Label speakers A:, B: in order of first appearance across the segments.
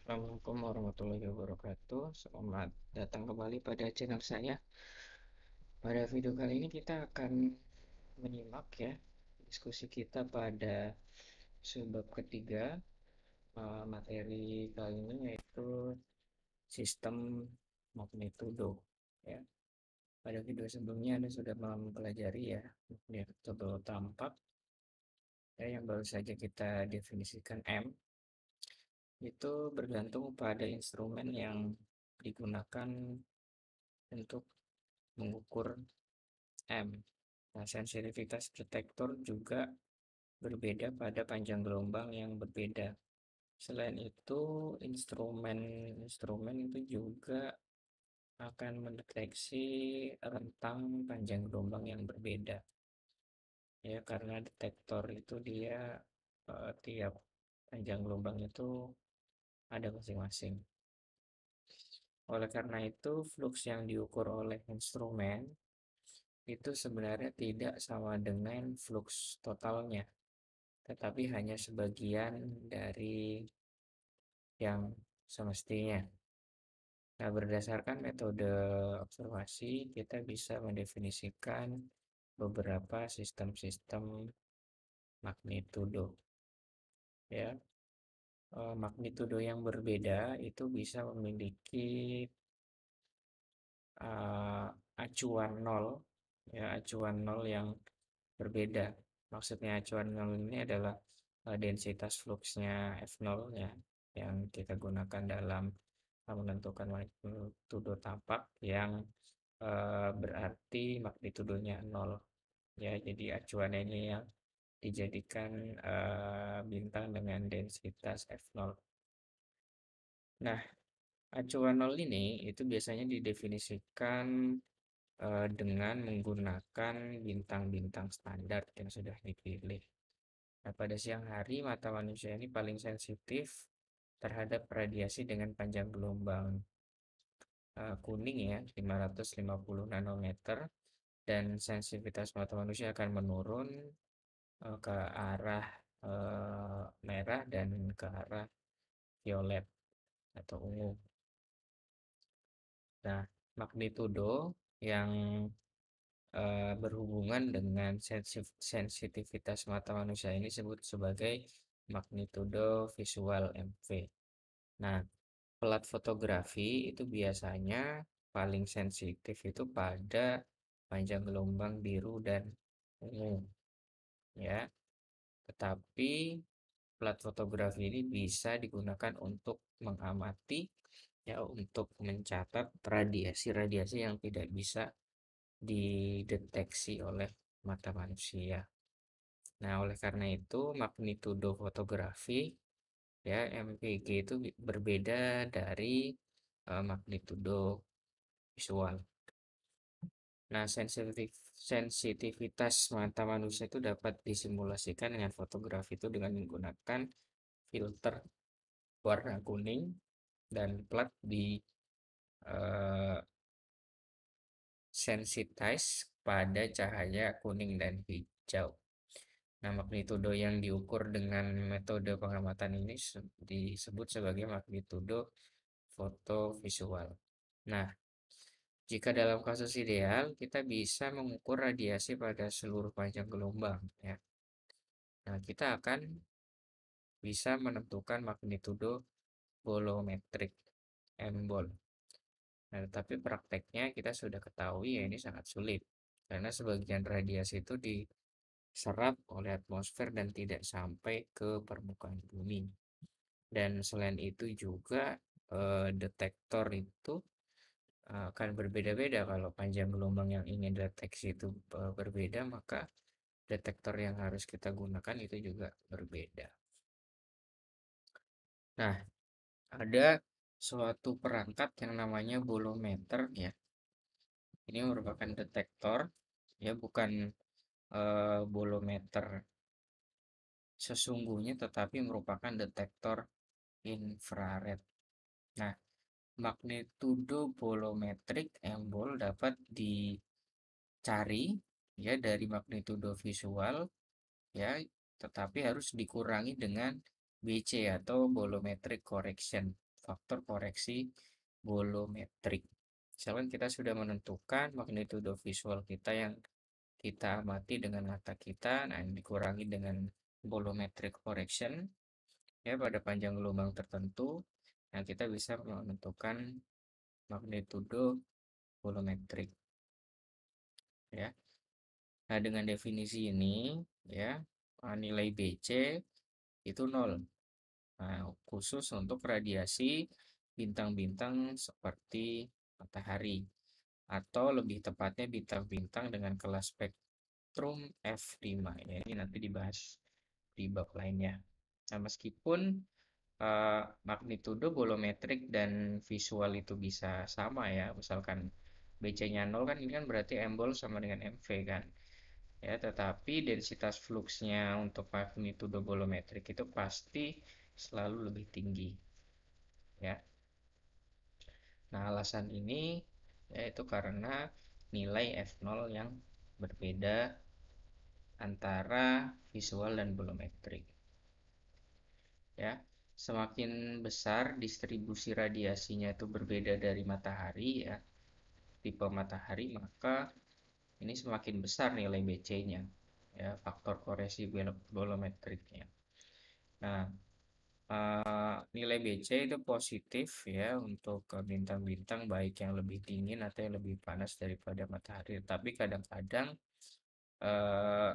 A: Assalamualaikum warahmatullahi wabarakatuh. Selamat datang kembali pada channel saya. Pada video kali ini kita akan menyimak ya diskusi kita pada subbab ketiga. Materi kali ini yaitu sistem magnitudo ya. Pada video sebelumnya Anda sudah mempelajari ya magnitudo tampak ya, yang baru saja kita definisikan M itu bergantung pada instrumen yang digunakan untuk mengukur M. Nah, sensitivitas detektor juga berbeda pada panjang gelombang yang berbeda. Selain itu, instrumen-instrumen itu juga akan mendeteksi rentang panjang gelombang yang berbeda. Ya, karena detektor itu dia tiap panjang gelombang itu ada masing-masing. Oleh karena itu, flux yang diukur oleh instrumen itu sebenarnya tidak sama dengan flux totalnya, tetapi hanya sebagian dari yang semestinya. Nah, berdasarkan metode observasi, kita bisa mendefinisikan beberapa sistem-sistem magnitudo. Ya, magnitudo yang berbeda itu bisa memiliki uh, acuan nol, ya acuan nol yang berbeda. Maksudnya acuan nol ini adalah densitas fluxnya F0 ya, yang kita gunakan dalam menentukan magnitudo tampak yang berarti magnitudonya 0 ya. Jadi acuannya ini yang dijadikan bintang dengan densitas F0. Nah, acuan 0 ini itu biasanya didefinisikan dengan menggunakan bintang-bintang standar yang sudah dipilih. Nah, pada siang hari mata manusia ini paling sensitif terhadap radiasi dengan panjang gelombang kuning ya, 550 nanometer, dan sensitivitas mata manusia akan menurun ke arah merah dan ke arah violet atau ungu. Nah, magnitudo yang berhubungan dengan sensitivitas mata manusia ini disebut sebagai magnitudo visual MV. Nah, pelat fotografi itu biasanya paling sensitif itu pada panjang gelombang biru dan ungu ya. Tetapi pelat fotografi ini bisa digunakan untuk mengamati ya, untuk mencatat radiasi-radiasi yang tidak bisa dideteksi oleh mata manusia. Nah, oleh karena itu magnitudo fotografi ya MPG itu berbeda dari magnitudo visual. Nah, sensitivitas mata manusia itu dapat disimulasikan dengan fotografi itu dengan menggunakan filter warna kuning dan plat di eh, sensitize pada cahaya kuning dan hijau. Nah, magnitudo yang diukur dengan metode pengamatan ini disebut sebagai magnitudo fotovisual. Nah, jika dalam kasus ideal, kita bisa mengukur radiasi pada seluruh panjang gelombang, ya. Nah, kita akan bisa menentukan magnitudo bolometrik M-bol. Nah, tapi prakteknya kita sudah ketahui ya ini sangat sulit karena sebagian radiasi itu diserap oleh atmosfer dan tidak sampai ke permukaan bumi. Dan selain itu juga detektor itu akan berbeda-beda. Kalau panjang gelombang yang ingin deteksi itu berbeda, maka detektor yang harus kita gunakan itu juga berbeda. Nah, ada suatu perangkat yang namanya bolometer ya. Ini merupakan detektor ya, bukan bolometer sesungguhnya, tetapi merupakan detektor infrared. Nah, magnitudo bolometrik M-bol dapat dicari ya dari magnitudo visual ya, tetapi harus dikurangi dengan BC atau bolometric correction faktor koreksi bolometrik. Misalkan kita sudah menentukan magnitudo visual kita yang kita amati dengan mata kita, nah ini dikurangi dengan bolometric correction ya pada panjang gelombang tertentu, nah kita bisa menentukan magnitudo bolometrik ya. Nah, dengan definisi ini ya, nilai BC itu 0. Nah, khusus untuk radiasi bintang-bintang seperti matahari atau lebih tepatnya bintang-bintang dengan kelas spektrum F5 ya. Ini nanti dibahas di bab lainnya. Nah, meskipun magnitudo bolometrik dan visual itu bisa sama ya, misalkan BC-nya 0 kan ini kan berarti embol sama dengan MV kan. Ya, tetapi densitas fluxnya untuk magnitudo bolometrik itu pasti selalu lebih tinggi ya. Nah, alasan ini yaitu karena nilai F0 yang berbeda antara visual dan bolometrik ya. Semakin besar distribusi radiasinya itu berbeda dari matahari ya, tipe matahari, maka ini semakin besar nilai BC-nya ya, faktor koreksi bolometriknya. Nah, nilai BC itu positif ya untuk bintang-bintang baik yang lebih dingin atau yang lebih panas daripada matahari. Tapi kadang-kadang eh,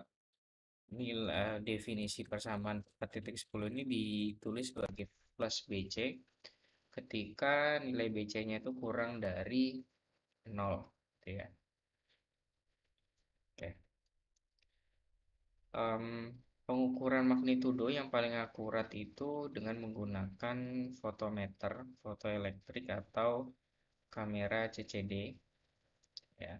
A: nilai definisi persamaan 4.10 ini ditulis sebagai plus BC ketika nilai BC-nya itu kurang dari 0 gitu ya. Oke. Em, Pengukuran magnitudo yang paling akurat itu dengan menggunakan fotometer, fotoelektrik atau kamera CCD ya.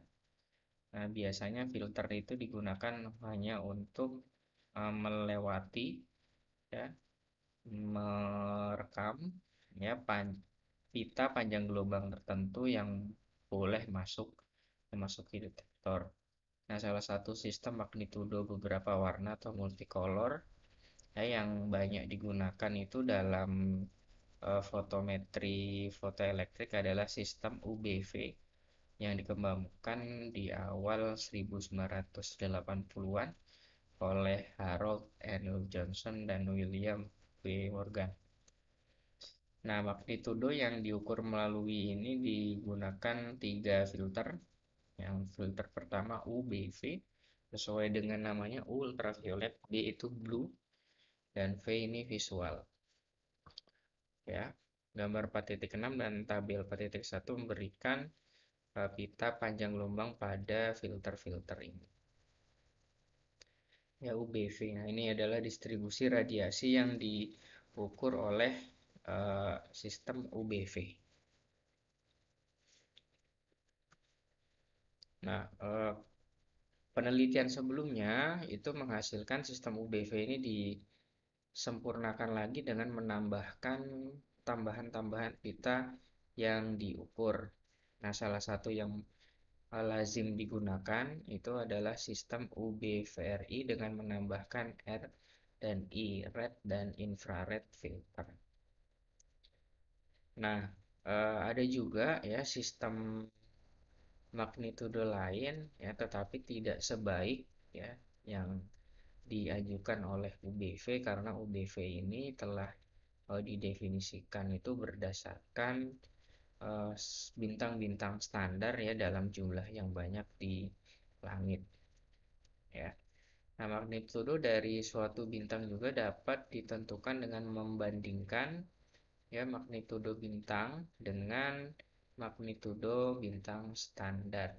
A: Nah, biasanya filter itu digunakan hanya untuk melewati ya, merekam ya pita panjang gelombang tertentu yang boleh memasuki detektor. Nah, salah satu sistem magnitudo beberapa warna atau multicolor ya, yang banyak digunakan itu dalam fotometri fotoelektrik adalah sistem UBV yang dikembangkan di awal 1980-an oleh Harold N. Johnson dan William W. Morgan. Nah, magnitudo yang diukur melalui ini digunakan 3 filter. Yang filter pertama UBV, sesuai dengan namanya U ultraviolet, B itu blue, dan V ini visual. Ya, gambar 4.6 dan tabel 4.1 memberikan pita panjang gelombang pada filter-filter ini. Ya, UBV. Nah, ini adalah distribusi radiasi yang diukur oleh sistem UBV. Nah, penelitian sebelumnya itu menghasilkan sistem UBV ini disempurnakan lagi dengan menambahkan tambahan-tambahan pita yang diukur. Nah, salah satu yang lazim digunakan itu adalah sistem UBVRI dengan menambahkan R dan I, red dan infrared filter. Nah, ada juga ya sistem magnitudo lain ya, tetapi tidak sebaik ya yang diajukan oleh UBV karena UBV ini telah didefinisikan itu berdasarkan bintang-bintang standar ya dalam jumlah yang banyak di langit ya. Nah, magnitudo dari suatu bintang juga dapat ditentukan dengan membandingkan ya magnitudo bintang dengan magnitudo bintang standar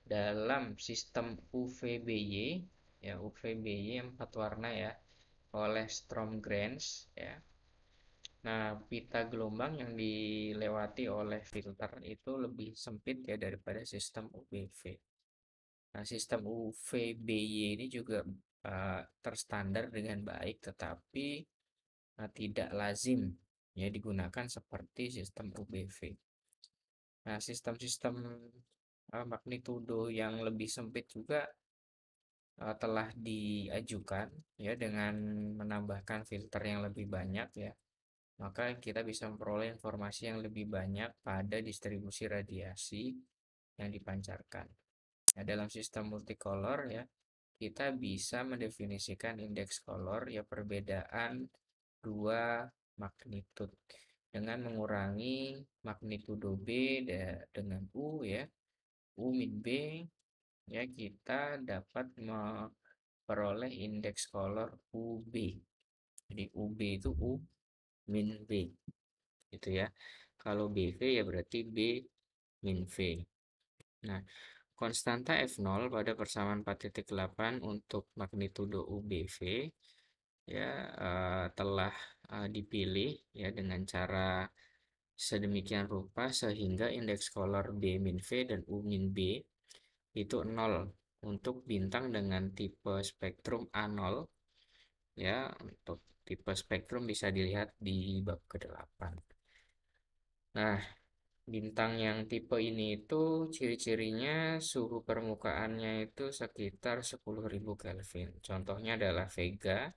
A: dalam sistem UVBY ya, UVBY 4 warna ya, oleh Strömgrens ya. Nah, pita gelombang yang dilewati oleh filter itu lebih sempit ya daripada sistem UVV. Nah, sistem UVBY ini juga terstandar dengan baik, tetapi tidak lazim ya digunakan seperti sistem UBV. Nah, sistem-sistem magnitudo yang lebih sempit juga telah diajukan ya dengan menambahkan filter yang lebih banyak ya. maka kita bisa memperoleh informasi yang lebih banyak pada distribusi radiasi yang dipancarkan. Nah, dalam sistem multicolor ya, kita bisa mendefinisikan indeks color ya perbedaan dua magnitude dengan mengurangi magnitudo B dengan U ya, U min B ya kita dapat memperoleh indeks color UB. Jadi UB itu U min B gitu ya. Kalau BV ya berarti B min V. Nah, konstanta F0 pada persamaan 4,8 untuk magnitudo UBV ya telah dipilih ya dengan cara sedemikian rupa sehingga indeks kolor B min V dan U min B itu 0 untuk bintang dengan tipe spektrum A0 ya. Untuk tipe spektrum bisa dilihat di bab ke-8. Nah, bintang yang tipe ini itu ciri-cirinya suhu permukaannya itu sekitar 10.000 Kelvin. Contohnya adalah Vega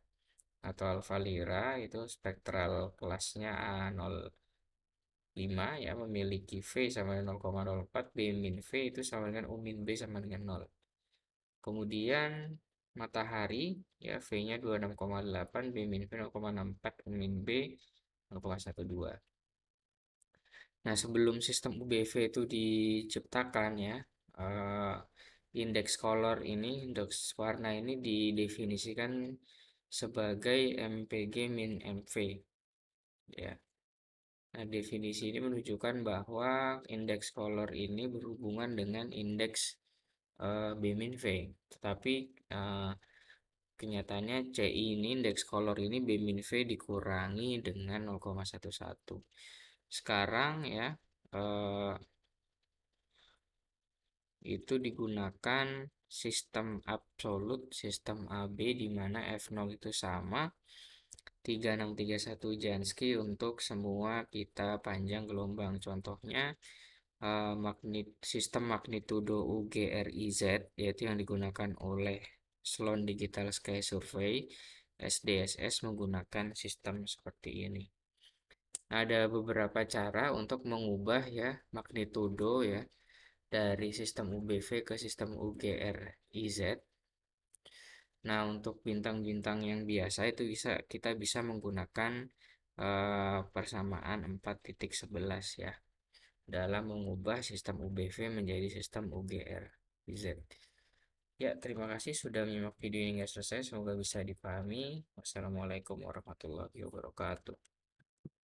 A: atau Alpha Lyra itu spektral kelasnya A05 ya, memiliki V sama dengan 0,04, B min V itu sama dengan U min B sama dengan 0. Kemudian matahari ya V-nya 26,8, B min V 0,64, U min B 0,12. Nah, sebelum sistem UBV itu diciptakan ya, eh, indeks color ini, indeks warna ini didefinisikan sebagai MPG min MV ya. Nah, definisi ini menunjukkan bahwa indeks color ini berhubungan dengan indeks B min V. Tetapi kenyataannya CI ini, indeks color ini B min V dikurangi dengan 0,11. Sekarang ya, eh, itu digunakan sistem absolut, sistem AB di mana F0 itu sama 3631 Jansky untuk semua pita panjang gelombang. Contohnya sistem magnitudo UGRIZ yaitu yang digunakan oleh Sloan Digital Sky Survey SDSS menggunakan sistem seperti ini. Ada beberapa cara untuk mengubah ya magnitudo ya dari sistem UBV ke sistem UGRIZ. Nah, untuk bintang-bintang yang biasa itu kita bisa menggunakan persamaan 4,11 ya dalam mengubah sistem UBV menjadi sistem UGRIZ. Ya, terima kasih sudah menyimak video ini hingga selesai. Semoga bisa dipahami. Wassalamualaikum warahmatullahi wabarakatuh.